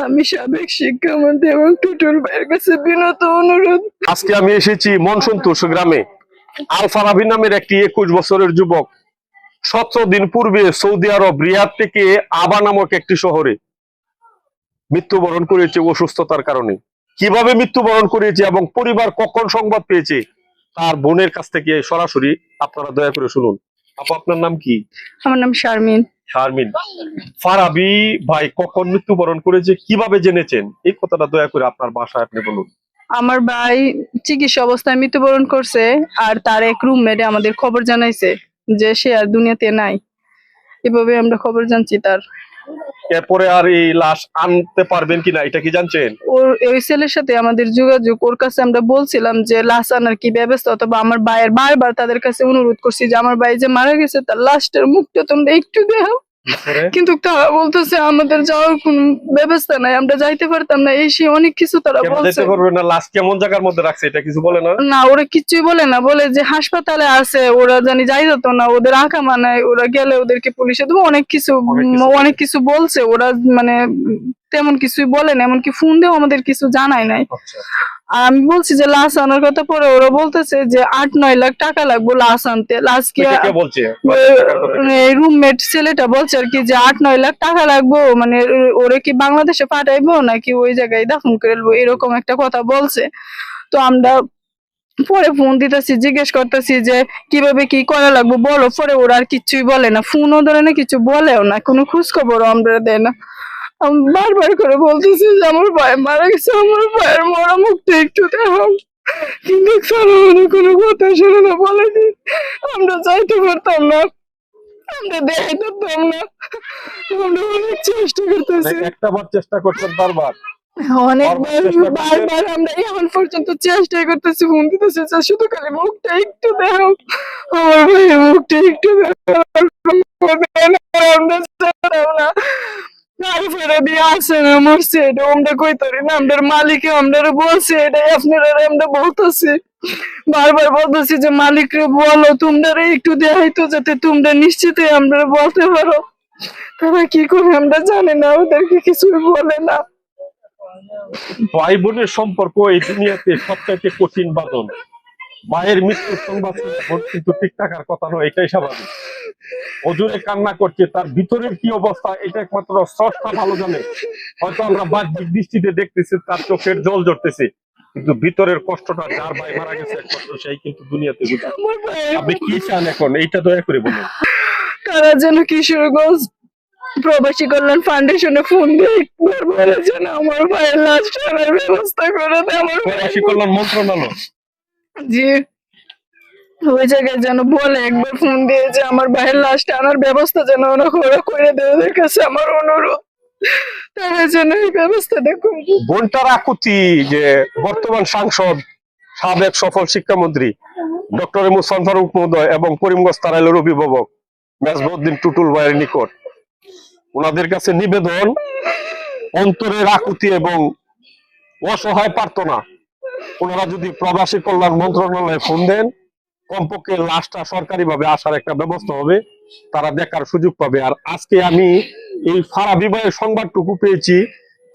আমি সাবেক শিক্ষামন্ত্রী এবং টুটুল ভাইয়ের কাছে বিনত অনুরোধ। আজকে আমি এসেছি মনসন্তোষ গ্রামে। আল ফারাবি নামের একটি 21 বছরের যুবক 17 দিন পূর্বে সৌদি আরব রিয়াদ থেকে আবা নামক একটি শহরে মৃত্যুবরণ করেছে অসুস্থতার কারণে। কিভাবে মৃত্যুবরণ করেছে এবং পরিবার কখন সংবাদ পেয়েছে তার বোনের কাছ থেকে সরাসরি আপনারা দয়া করে শুনুন। আপু, আপনার নাম কি? আমার নাম শারমিন। শারমিন, ফারাবি ভাই কখন মৃত্যুবরণ করেছে, কিভাবে জেনেছেন, এই কথাটা দয়া করে আপনার ভাষায় আপনি বলুন। আমার ভাই চিকিৎসা অবস্থায় মৃত্যুবরণ করছে, আর তার এক রুমমেটে আমাদের খবর জানাইছে যে সে আর দুনিয়াতে নাই। এভাবে আমরা খবর জানছি তার। এরপরে আর এই লাশ আনতে পারবেন কিনা এটা কি জানছেন? ওই ছেলের সাথে আমাদের যোগাযোগ, ওর কাছে আমরা বলছিলাম যে লাশ আনার কি ব্যবস্থা, অথবা আমার ভাইয়ের বারবার তাদের কাছে অনুরোধ করছি যে আমার ভাই যে মারা গেছে তার লাশটার মুখটা তোমরা একটু দেখো, কিন্তু তারা বলতেছে আমাদের যাওয়ার কোন ব্যবস্থা নাই, আমরা যাইতে পারতাম না, এই সেই অনেক কিছু তারা বলছে। লাশ কেমন জায়গার মধ্যে রাখছে এটা কিছু বলে না? না, ওরা কিছুই বলে না, বলে যে হাসপাতালে আছে, ওরা জানি যাই যেত না, ওদের আঁকা মানায়, ওরা গেলে ওদেরকে পুলিশে দেবো, অনেক কিছু বলছে ওরা, মানে তেমন কিছুই বলে না, এমনকি ফোন দিয়েও আমাদের কিছু জানায় নাই। আর আমি বলছি যে লাশ আনার কথা, পরে ওরা বলতেছে যে 8-9 লাখ টাকা লাগবে লাশ আনতে। লাশ কি রুমমেট ছেলেটা বলছে আর কি যে 8-9 লাখ টাকা লাগবে, মানে ওরে কি বাংলাদেশে পাঠাইবো নাকি ওই জায়গায় দাফন করে ফেলবো, এরকম একটা কথা বলছে। তো আমরা পরে ফোন দিতেছি, জিজ্ঞেস করতেছি যে কিভাবে কি করা লাগবে বলো, পরে ওরা আর কিছুই বলে না, ফোনও ধরে না, কিছু বলেও না, কোনো খোঁজ খবরও আমরা দেয় না। আমি বারবার করে বলতেছি যে আমার ভাই মারা গেছে, আমার ভাইয়ের মরা মুখটা একটু দেখো, কিন্তু কোনো কথা শুনে না, বলে যে আমরা যাইতে পারতাম না, আমরা দেখাইতে পারতাম না, আমরা অনেক চেষ্টা করতেছি, একটাবার চেষ্টা করছেন বারবার, বারবার আমরা এখন পর্যন্ত চেষ্টা করতেছি, ফোন দিতেছি যে শুধু খালি মুখটা একটু দেখো, আমার ভাইয়ের মুখটা একটু দেখো, আমরা চাইতাম না। তারপরে দিয়ে আসে না মরছে, এটা আমরা কইতারি না, আমাদের মালিকে আমরা বলছি, এটাই আপনারা আমরা বলতেছি, বারবার বলতেছি যে মালিকরে বলো তোমরা একটু দেখাইতো, যাতে তোমরা নিশ্চিত আমরা বলতে পারো। তারা কি করে আমরা জানি না, ওদেরকে কিছুই বলে না। ভাই বোনের সম্পর্ক এই দুনিয়াতে সবচাইতে কঠিন বাঁধন। মায়ের মৃত্যুর সংবাদ কিন্তু ঠিক থাকার কথা নয়, এটাই স্বাভাবিক। অজুরে কান্না করছে, তার ভিতরের কি অবস্থা এটা একমাত্র স্রষ্টা ভালো জানে। হয়তো আমরা বাহ্যিক দৃষ্টিতে দেখতেছি তার চোখের জল ঝরতেছে, কিন্তু ভিতরের কষ্টটা যার ভাই মারা গেছে একমাত্র সেই কিন্তু দুনিয়াতে বুঝে। আপনি কি চান এখন, এইটা দয়া করে বলুন। তারা যেন কিশোরগঞ্জ প্রবাসী কল্যাণ ফাউন্ডেশনে ফোন দিয়ে একবার বলে যেন আমার ভাইয়ের লাশ আনার ব্যবস্থা করে দেয়। আমার প্রবাসী কল্যাণ মন্ত্রণালয়, জি, ওই জায়গায় যেন বলে একবার ফোন দিয়ে যে আমার ভাইয়ের লাশটা আনার ব্যবস্থা যেন ওরা করে দেয়, ওদের কাছে আমার অনুরোধ, তারা যেন এই ব্যবস্থাটা করে। বোনটার আকুতি যে বর্তমান সাংসদ, সাবেক সফল শিক্ষামন্ত্রী ডক্টর মুহসিন ফারুক মহোদয় এবং করিমগঞ্জ তারাইলের অভিভাবক মেজবাউদ্দিন টুটুল ভাইয়ের নিকট ওনাদের কাছে নিবেদন, অন্তরের আকুতি এবং অসহায় প্রার্থনা, ওনারা যদি প্রবাসী কল্যাণ মন্ত্রণালয়ে ফোন দেন, কমপক্ষে লাশটা সরকারি ভাবে আসার একটা ব্যবস্থা হবে, তারা দেখার সুযোগ পাবে। আর আজকে আমি এই ফারাবি ভাইয়ের সংবাদটুকু পেয়েছি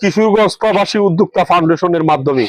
কিশোরগঞ্জ প্রবাসী উদ্যোক্তা ফাউন্ডেশনের মাধ্যমে।